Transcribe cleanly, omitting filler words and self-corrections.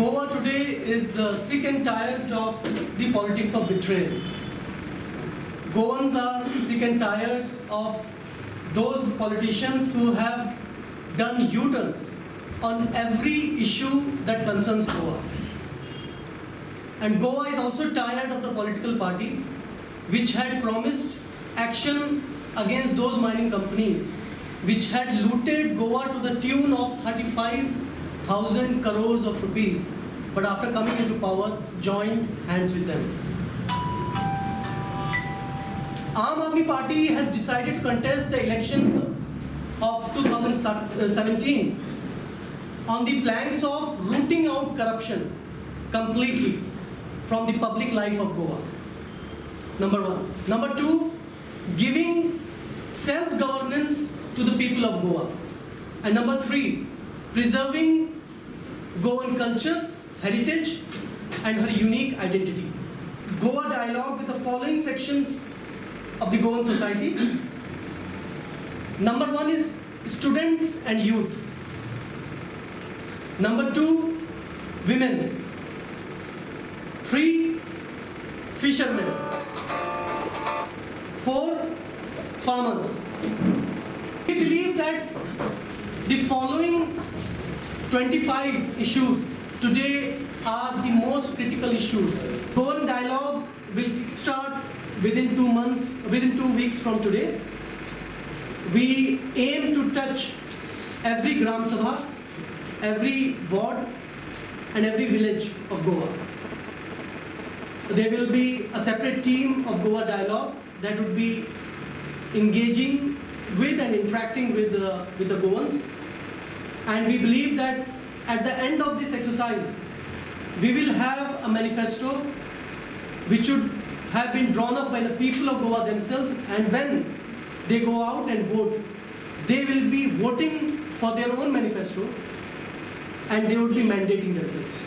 Goa today is sick and tired of the politics of betrayal. Goans are sick and tired of those politicians who have done U-turns on every issue that concerns Goa. And Goa is also tired of the political party which had promised action against those mining companies which had looted Goa to the tune of 35,000 crores of rupees, but after coming into power, joined hands with them. Aam Aadmi Party has decided to contest the elections of 2017 on the planks of rooting out corruption completely from the public life of Goa. Number one. Number two, giving self-governance to the people of Goa. And number three, preserving Goan culture, heritage, and her unique identity. Goa dialogue with the following sections of the Goan society. Number one is students and youth. Number two, women. Three, fishermen. Four, farmers. We believe that the following 25 issues today are the most critical issues. Goan dialogue will start within 2 months, within 2 weeks from today. We aim to touch every Gram Sabha, every ward, and every village of Goa. There will be a separate team of Goa dialogue that would be engaging with and interacting with the Goans. And we believe that at the end of this exercise, we will have a manifesto which should have been drawn up by the people of Goa themselves, and when they go out and vote, they will be voting for their own manifesto and they would be mandating themselves.